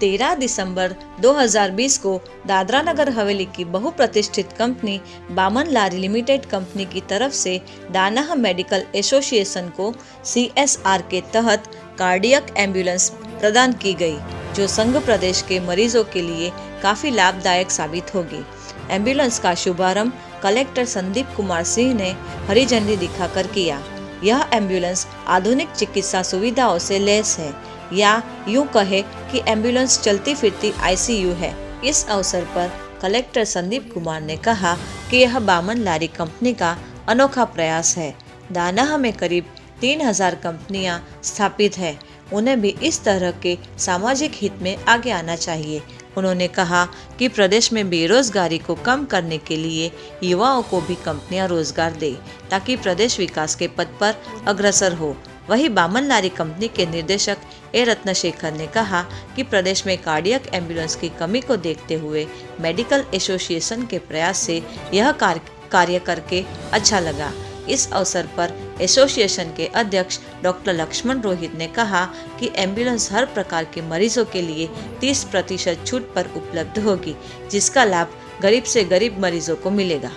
13 दिसंबर 2020 को दादरा नगर हवेली की बहुप्रतिष्ठित कंपनी बामन लारी limited company की तरफ से दानाह मेडिकल एसोसिएशन को CSR के तहत कार्डियक एम्बुलेंस प्रदान की गई, जो संघ प्रदेश के मरीजों के लिए काफ़ी लाभदायक साबित होगी। एम्बुलेंस का शुभारंभ कलेक्टर संदीप कुमार सिंह ने हरी झंडी दिखाकर किया। यह एम्बुलेंस आधुनिक चिकित्सा सुविधाओं से लैस है, या यूं कहे कि एम्बुलेंस चलती फिरती ICU है। इस अवसर पर कलेक्टर संदीप कुमार ने कहा कि यह बामन लारी कंपनी का अनोखा प्रयास है। दानाह में करीब 3000 कंपनियां स्थापित है, उन्हें भी इस तरह के सामाजिक हित में आगे आना चाहिए। उन्होंने कहा कि प्रदेश में बेरोजगारी को कम करने के लिए युवाओं को भी कंपनियां रोजगार दे, ताकि प्रदेश विकास के पथ पर अग्रसर हो। वहीं बामन लारी कंपनी के निर्देशक ए रत्नशेखर ने कहा कि प्रदेश में कार्डियक एम्बुलेंस की कमी को देखते हुए मेडिकल एसोसिएशन के प्रयास से यह कार्य करके अच्छा लगा। इस अवसर पर एसोसिएशन के अध्यक्ष डॉक्टर लक्ष्मण रोहित ने कहा कि एम्बुलेंस हर प्रकार के मरीजों के लिए 30% छूट पर उपलब्ध होगी, जिसका लाभ गरीब से गरीब मरीजों को मिलेगा।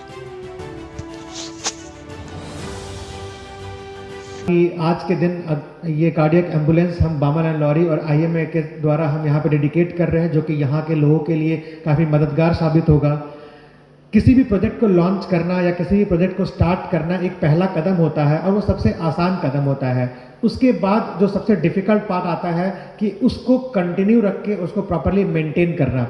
आज के दिन ये कार्डियक एम्बुलेंस हम बामन एंड लॉरी और IMA के द्वारा हम यहाँ पे डेडिकेट कर रहे हैं, जो कि यहाँ के लोगों के लिए काफ़ी मददगार साबित होगा। किसी भी प्रोजेक्ट को लॉन्च करना या किसी भी प्रोजेक्ट को स्टार्ट करना एक पहला कदम होता है, और वो सबसे आसान कदम होता है। उसके बाद जो सबसे डिफ़िकल्ट पार्ट आता है कि उसको कंटिन्यू रख के उसको प्रॉपरली मेंटेन करना।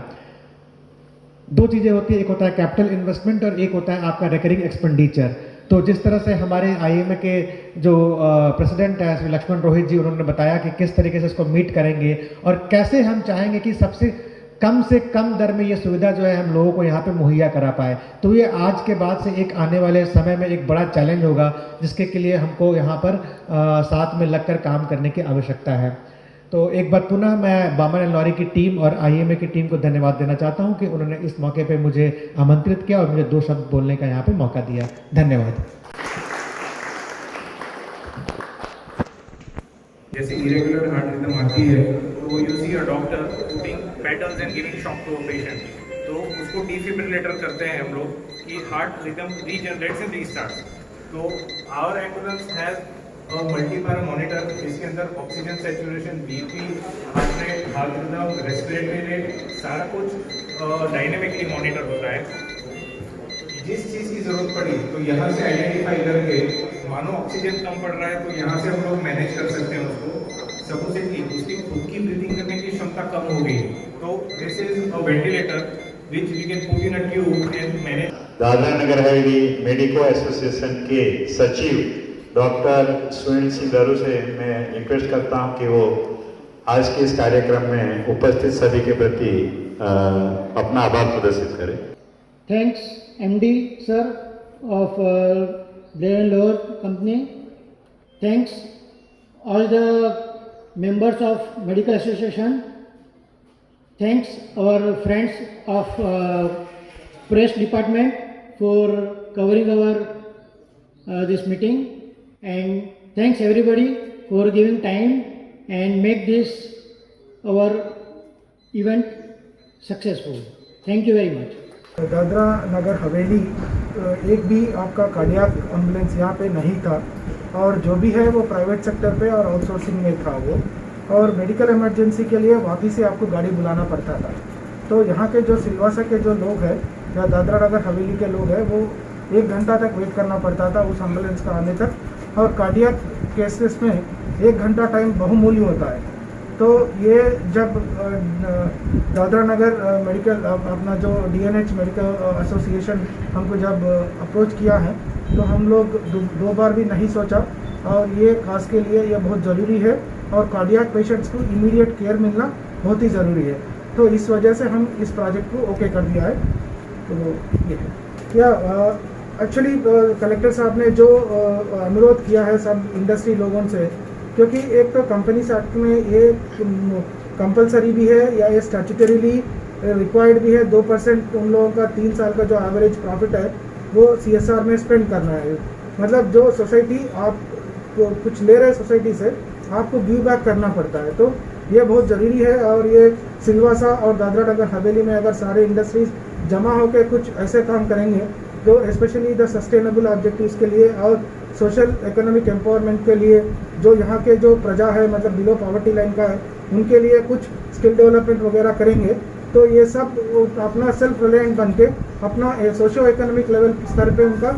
दो चीज़ें होती है, एक होता है कैपिटल इन्वेस्टमेंट और एक होता है आपका रिकरिंग एक्सपेंडिचर। तो जिस तरह से हमारे IMA के जो प्रेसिडेंट है श्री लक्ष्मण रोहित जी, उन्होंने बताया कि किस तरीके से इसको मीट करेंगे और कैसे हम चाहेंगे कि सबसे कम दर में ये सुविधा जो है हम लोगों को यहाँ पे मुहैया करा पाए। तो ये आज के बाद से एक आने वाले समय में एक बड़ा चैलेंज होगा, जिसके लिए हमको यहाँ पर साथ में लगकर काम करने की आवश्यकता है। तो एक बार पुनः मैं बामन एंड लॉरी की टीम और IMA की टीम को धन्यवाद देना चाहता हूँ कि उन्होंने इस मौके पे मुझे आमंत्रित किया और मुझे 2 शब्द बोलने का यहाँ पे मौका दिया। धन्यवाद। जैसे इरेगुलर हार्ट रिदम आती है तो you see a doctor putting patterns and giving shock to a patient, तो उसको डिफिब्रिलेटर करते हैं हम लोग कि heart rhythm regenerates and restarts. तो our ambulance has a multipara monitor, इसके अंदर oxygen saturation, BP, heart rate, heart rhythm, respiratory rate, सारा कुछ डायनेमिकली मॉनिटर होता है। जिस चीज़ की ज़रूरत पड़ी तो यहाँ से आइडेंटिफाई करके, मानो ऑक्सीजन कम पड़ रहा है तो यहाँ से हम लोग मैनेज कर सकते हैं उसको। सपोजिटली उसकी खुद की ब्रीथिंग करने की क्षमता कम हो गई तो this is a ventilator which we can put in a tube and manage. Dadra Nagar Haveli medico association के सचिव डॉक्टर सुनील सिंह दरू से मैं रिक्वेस्ट करता हूँ कि वो आज के इस कार्यक्रम में उपस्थित सभी के प्रति अपना आभार प्रदर्शित करें। Thanks MD sir of Blair and Lower company. Thanks all the members of medical association. Thanks our friends of press department for covering our this meeting, and thanks everybody for giving time and make this our event successful. Thank you very much. Dadra Nagar हवेली एक भी आपका cardiac ambulance यहाँ पे नहीं था, और जो भी है वो प्राइवेट सेक्टर पे और आउटसोर्सिंग में था वो, और मेडिकल इमरजेंसी के लिए वापस से आपको गाड़ी बुलाना पड़ता था। तो यहाँ के जो सिलवासा के जो लोग हैं या दादरा नगर हवेली के लोग हैं, वो 1 घंटा तक वेट करना पड़ता था उस एम्बुलेंस का आने तक, और कार्डियक केसेस में 1 घंटा टाइम बहुमूल्य होता है। तो ये जब दादरा नगर मेडिकल अपना जो DNH मेडिकल एसोसिएशन हमको जब अप्रोच किया है, तो हम लोग 2 बार भी नहीं सोचा, और ये खास के लिए ये बहुत ज़रूरी है, और कार्डियक पेशेंट्स को इमीडिएट केयर मिलना बहुत ही ज़रूरी है। तो इस वजह से हम इस प्रोजेक्ट को ओके कर दिया है। तो ये है क्या एक्चुअली कलेक्टर साहब ने जो अनुरोध किया है सब इंडस्ट्री लोगों से, क्योंकि एक तो कंपनीज एक्ट में ये कंपलसरी भी है या ये स्टैट्यूटरीली रिक्वायर्ड भी है, 2% उन लोगों का 3 साल का जो एवरेज प्रॉफिट है वो CSR में स्पेंड करना है। मतलब जो सोसाइटी आप कुछ ले रहे सोसाइटी से, आपको गिव बैक करना पड़ता है। तो ये बहुत ज़रूरी है। और ये सिलवासा और दादरा नगर हवेली में अगर सारे इंडस्ट्रीज जमा होकर कुछ ऐसे काम करेंगे जो स्पेशली द सस्टेनेबल ऑब्जेक्टिव्स के लिए और सोशल इकोनॉमिक एम्पावरमेंट के लिए, जो यहाँ के जो प्रजा है मतलब बिलो पॉवर्टी लाइन का है, उनके लिए कुछ स्किल डेवलपमेंट वगैरह करेंगे, तो ये सब अपना सेल्फ रिलायंट बन के अपना सोशो इकोनॉमिक लेवल स्तर पे उनका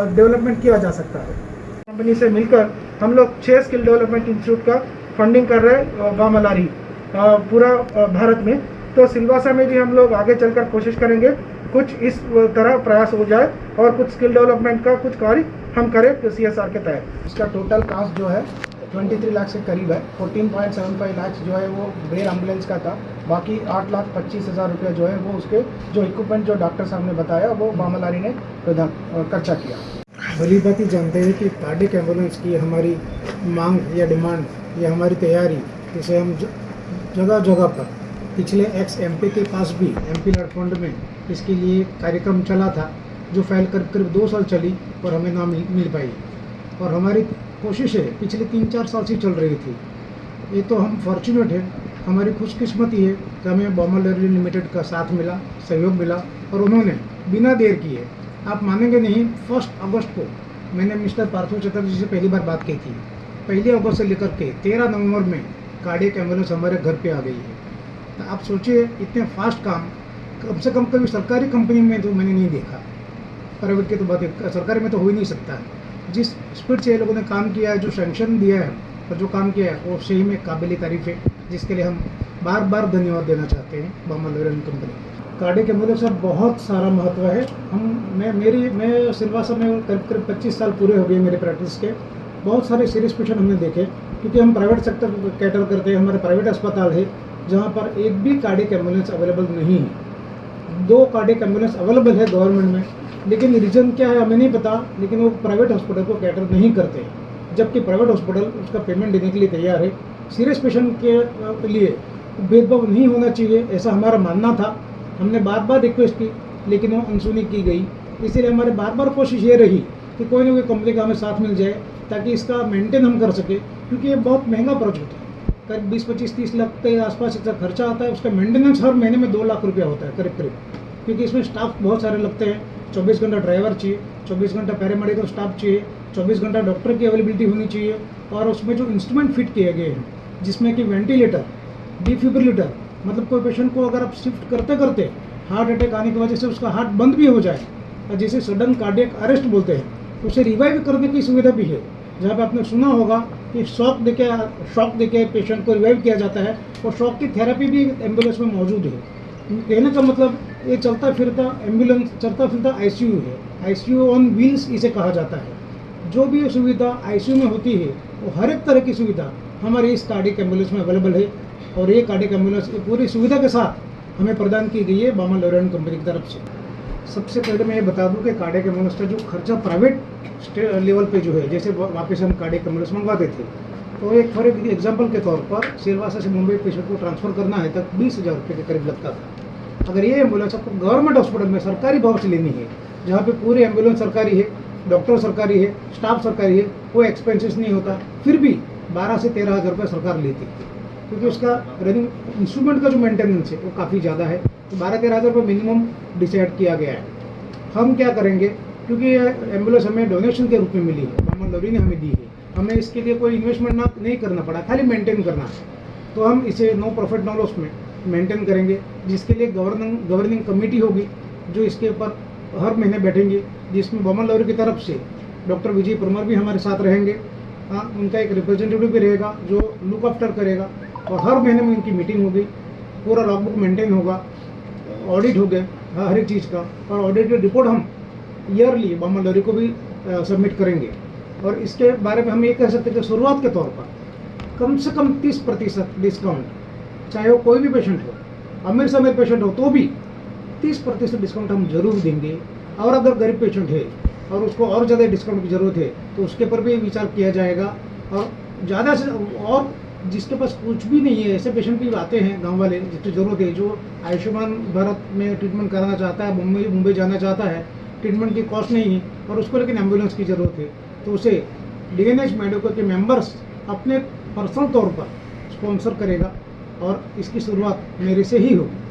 डेवलपमेंट किया जा सकता है। कंपनी से मिलकर हम लोग 6 स्किल डेवलपमेंट इंस्टीट्यूट का फंडिंग कर रहे हैं बामलारी पूरा भारत में। तो सिलवासा में भी हम लोग आगे चलकर कोशिश करेंगे कुछ इस तरह प्रयास हो जाए और कुछ स्किल डेवलपमेंट का कुछ कार्य हम करें CSR के तहत। इसका टोटल कॉस्ट जो है 23 लाख से करीब है। 14.75 लाख जो है वो बेयर एम्बुलेंस का था, बाकी 8,25,000 रुपये जो है वो उसके जो इक्विपमेंट जो डॉक्टर साहब ने बताया वो बामलारी ने खर्चा किया। भली बात ही जानते हैं कि कार्डियक एम्बुलेंस की हमारी मांग या डिमांड या हमारी तैयारी, इसे हम जगह जगह पर पिछले MP के पास भी MP लड़ फंड में इसके लिए कार्यक्रम चला था, जो फाइल करीब 2 साल चली और हमें ना मिल पाई। और हमारी कोशिश है पिछले 3-4 साल से चल रही थी। ये तो हम फॉर्चुनेट हैं, हमारी खुशकिस्मती है कि हमें बामन लारी लिमिटेड का साथ मिला, सहयोग मिला और उन्होंने बिना देर किए, आप मानेंगे नहीं, 1 अगस्त को मैंने मिस्टर पार्थो चटर्जी से पहली बार बात की थी। 1 अगस्त से लेकर के 13 नवंबर में कार्डियक एम्बुलेंस हमारे घर पे आ गई है। तो आप सोचिए इतने फास्ट काम कम से कम कभी सरकारी कंपनी में तो मैंने नहीं देखा। प्राइवेट की तो बात है, सरकारी में तो हो ही नहीं सकता। जिस स्पीड से ये लोगों ने काम किया है, जो सैंक्शन दिया है और जो काम किया है वो सही में काबिल तारीफ़ है, जिसके लिए हम बार बार धन्यवाद देना चाहते हैं बामन लारी कंपनी को। कार्डियक एम्बुलेंस का बहुत सारा महत्व है। मैं सिलवासा में करीब 25 साल पूरे हो गए मेरे प्रैक्टिस के। बहुत सारे सीरियस पेशेंट हमने देखे, क्योंकि हम प्राइवेट सेक्टर कैटर करते हैं। हमारे प्राइवेट अस्पताल है जहाँ पर एक भी कार्डियक एम्बुलेंस अवेलेबल नहीं है। 2 कार्डियक एम्बुलेंस अवेलेबल है गवर्नमेंट में, लेकिन रीज़न क्या है हमें नहीं पता, लेकिन वो प्राइवेट हॉस्पिटल को कैटर नहीं करते, जबकि प्राइवेट हॉस्पिटल उसका पेमेंट देने के लिए तैयार है। सीरियस पेशेंट के लिए भेदभाव नहीं होना चाहिए, ऐसा हमारा मानना था। हमने बार बार रिक्वेस्ट की, लेकिन वो अनसुनी की गई। इसीलिए हमारी बार बार कोशिश ये रही कि कोई ना कोई कंपनी का हमें साथ मिल जाए, ताकि इसका मेंटेन हम कर सके, क्योंकि ये बहुत महंगा प्रोजेक्ट है। करीब 20-25-30 लाख के आसपास इसका खर्चा आता है। उसका मेंटेनेंस हर महीने में 2 लाख रुपया होता है करीब, क्योंकि इसमें स्टाफ बहुत सारे लगते हैं। 24 घंटा ड्राइवर चाहिए, 24 घंटा पैरामेडिकल स्टाफ चाहिए, 24 घंटा डॉक्टर की अवेलेबिलिटी होनी चाहिए। और उसमें जो इंस्ट्रूमेंट फिट किए गए हैं, जिसमें कि वेंटिलेटर, डिफिब्रिलेटर, मतलब कोई पेशेंट को अगर आप शिफ्ट करते करते हार्ट अटैक आने की वजह से उसका हार्ट बंद भी हो जाए, और जिसे सडन कार्डियक अरेस्ट बोलते हैं, उसे रिवाइव करने की सुविधा भी है। जहाँ पे आपने सुना होगा कि शॉक देके पेशेंट को रिवाइव किया जाता है, और शॉक की थेरेपी भी एम्बुलेंस में मौजूद है। कहने का मतलब ये चलता फिरता एम्बुलेंस, चलता फिरता ICU है। ICU ऑन व्हील्स इसे कहा जाता है। जो भी सुविधा ICU में होती है, वो हर एक तरह की सुविधा हमारे इस कार्डियक एम्बुलेंस में अवेलेबल है। और ये कार्डियक एम्बुलेंस पूरी सुविधा के साथ हमें प्रदान की गई है बामन लारी कंपनी की तरफ से। सबसे पहले मैं ये बता दूं कि कार्डियक एम्बुलेंस का जो खर्चा प्राइवेट लेवल पे जो है, जैसे वापस हम कार्डियक एम्बुलेंस मंगवाते थे, तो एक फॉर एग्जाम्पल के तौर पर सिलवासा से मुंबई पेशेंट को ट्रांसफ़र करना है तक 20,000 रुपये के करीब लगता था। अगर ये एम्बुलेंस आपको गवर्नमेंट हॉस्पिटल में सरकारी भाव से लेनी है, जहाँ पे पूरी एम्बुलेंस सरकारी है, डॉक्टर सरकारी है, स्टाफ सरकारी है, कोई एक्सपेंसेस नहीं होता, फिर भी 12 से 13,000 रुपये सरकार लेती है, क्योंकि उसका रनिंग इंस्ट्रूमेंट का जो मेंटेनेंस है वो काफ़ी ज़्यादा है। तो 12-13,000 रुपये मिनिमम डिसाइड किया गया है। हम क्या करेंगे, क्योंकि ये एम्बुलेंस हमें डोनेशन के रूप में मिली है, बामन लारी ने हमें दी है, हमें इसके लिए कोई इन्वेस्टमेंट नहीं करना पड़ा, खाली मेंटेन करना है। तो हम इसे नो प्रॉफिट नो लॉस में मेंटेन करेंगे, जिसके लिए गवर्निंग कमेटी होगी जो इसके ऊपर हर महीने बैठेंगे, जिसमें बामन लारी की तरफ से डॉक्टर विजय परमार भी हमारे साथ रहेंगे। हाँ, उनका एक रिप्रेजेंटेटिव भी रहेगा जो लुक आफ्टर करेगा, और हर महीने में उनकी मीटिंग होगी, पूरा लॉगबुक मेंटेन होगा, ऑडिट हो गए हर एक चीज़ का, और ऑडिट की रिपोर्ट हम ईयरली बामन लारी को भी सबमिट करेंगे। और इसके बारे में हम ये कह सकते हैं कि शुरुआत के तौर पर कम से कम 30% डिस्काउंट, चाहे वो कोई भी पेशेंट हो, अमीर से अमीर पेशेंट हो, तो भी 30% डिस्काउंट हम जरूर देंगे। और अगर गरीब पेशेंट है और उसको और ज़्यादा डिस्काउंट की ज़रूरत है, तो उसके ऊपर भी विचार किया जाएगा। और ज़्यादा से और जिसके पास कुछ भी नहीं है, ऐसे पेशेंट भी आते हैं गांव वाले जिसकी ज़रूरत है, जो आयुष्मान भारत में ट्रीटमेंट कराना चाहता है, मुंबई जाना चाहता है, ट्रीटमेंट की कॉस्ट नहीं है और उसको लेकिन एम्बुलेंस की ज़रूरत है, तो उसे DNH मेडिको के मेंबर्स अपने पर्सनल तौर पर स्पॉन्सर करेगा और इसकी शुरुआत मेरे से ही होगी।